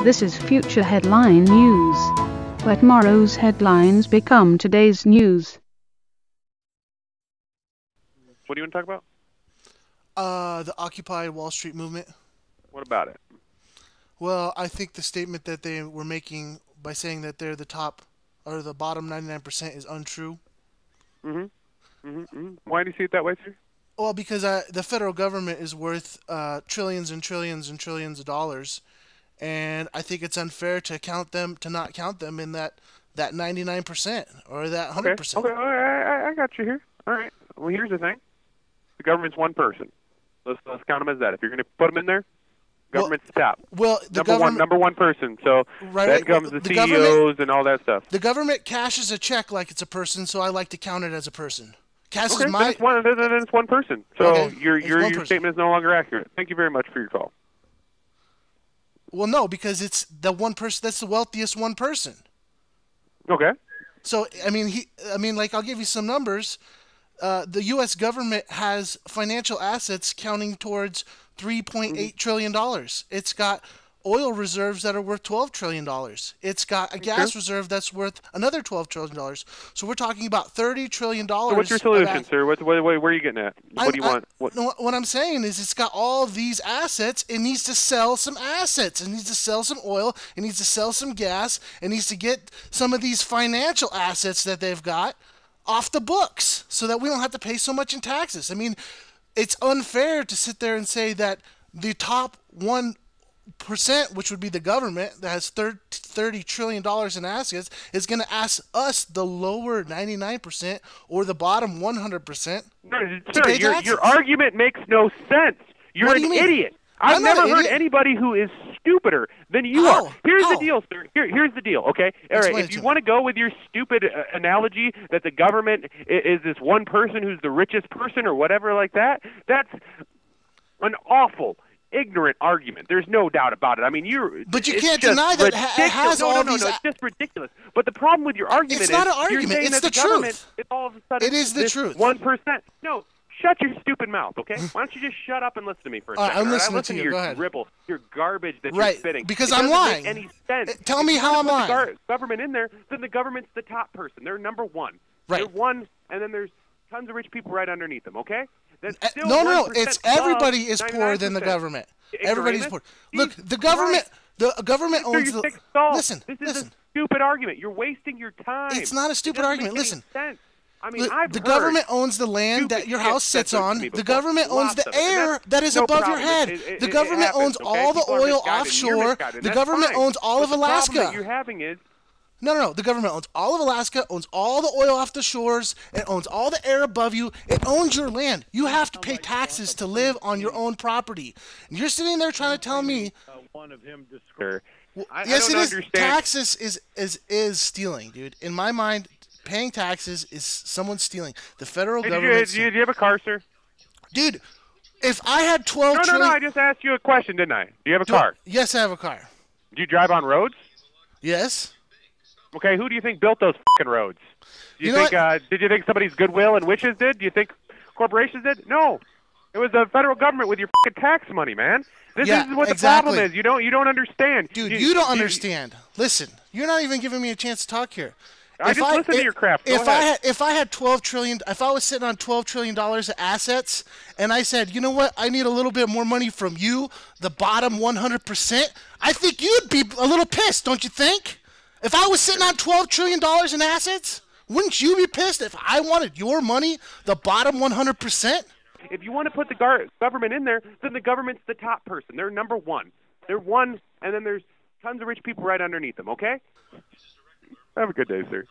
This is Future Headline News, where tomorrow's headlines become today's news. What do you want to talk about? The Occupy Wall Street movement. What about it? Well, I think the statement that they were making by saying that they're the top or the bottom 99% is untrue. Why do you see it that way, sir? Well, because the federal government is worth trillions and trillions and trillions of dollars, and I think it's unfair to not count them in that 99% or that 100%. Okay, I got you here. All right. Well, here's the thing. The government's one person. Let's count them as that. If you're going to put them in there, government's the top. Well, number one person. So then comes the CEOs and all that stuff. The government cashes a check like it's a person, so I like to count it as a person. Then it's one person. So okay, your statement is no longer accurate. Thank you very much for your call. Well, no, because it's the one person. That's the wealthiest one person. Okay. So I mean, like I'll give you some numbers. The U.S. government has financial assets counting towards $3.8 trillion. It's got oil reserves that are worth $12 trillion. It's got a gas reserve that's worth another $12 trillion. So we're talking about $30 trillion. So what's your solution, sir? Where are you getting at? What do you want? What I'm saying is it's got all of these assets. It needs to sell some assets. It needs to sell some oil. It needs to sell some gas. It needs to get some of these financial assets that they've got off the books so that we don't have to pay so much in taxes. I mean, it's unfair to sit there and say that the top 1%, which would be the government that has $30 trillion in assets, is going to ask us, the lower 99% or the bottom 100%. No, sir, your argument makes no sense. You're an idiot. I've never heard anybody who is stupider than you are. Here's the deal, sir. Here's the deal, okay? All right, if you want to go with your stupid analogy that the government is this one person who's the richest person or whatever like that, that's an awful, ignorant argument. There's no doubt about it. I mean, But you can't deny that it has all these... No, it's just ridiculous. But the problem with your argument is... It's not an you're argument. saying It's that the truth. Truth. All of a sudden, it is the truth. 1%. No. Shut your stupid mouth, okay? Why don't you just shut up and listen to me for a second? I'm listening to you. Go ahead. Dribble, your garbage that you're spitting. Because I'm lying. It doesn't make any sense. Tell me how I'm lying. If you put the government in there, then the government's the top person. They're number one. Right. They're one, and then there's tons of rich people right underneath them, okay? That's still no. It's everybody is poorer than the government. Everybody's poor. Look, the government owns the... Listen. This is a stupid argument. You're wasting your time. It's not a stupid argument. Listen. I mean, the government owns the land that your house sits on. The government owns the air that is above your head. The government owns all the oil offshore. The government owns all of Alaska. The problem that you're having is... No. The government owns all of Alaska, owns all the oil off the shores, it owns all the air above you. It owns your land. You have to pay taxes to live on your own property. And you're sitting there trying to tell me... Yes, it is. Taxes is stealing, dude. In my mind... Paying taxes is someone stealing. The federal government... Do you have a car, sir? Dude, if I had 12 trillion... No, I just asked you a question, didn't I? Do you have a car? Yes, I have a car. Do you drive on roads? Yes. Okay, who do you think built those fucking roads? Did you think somebody's goodwill and wishes did? Do you think corporations did? No. It was the federal government with your fucking tax money, man. This is what the problem is. You don't understand. Dude, you don't understand. Listen, you're not even giving me a chance to talk here. I just listen to your crap. Go ahead. If I had $12 trillion, if I was sitting on $12 trillion of assets, and I said, you know what, I need a little bit more money from you, the bottom 100%, I think you'd be a little pissed, don't you think? If I was sitting on $12 trillion in assets, wouldn't you be pissed if I wanted your money, the bottom 100%? If you want to put the government in there, then the government's the top person. They're number one. They're one, and then there's tons of rich people right underneath them, okay? Have a good day, sir.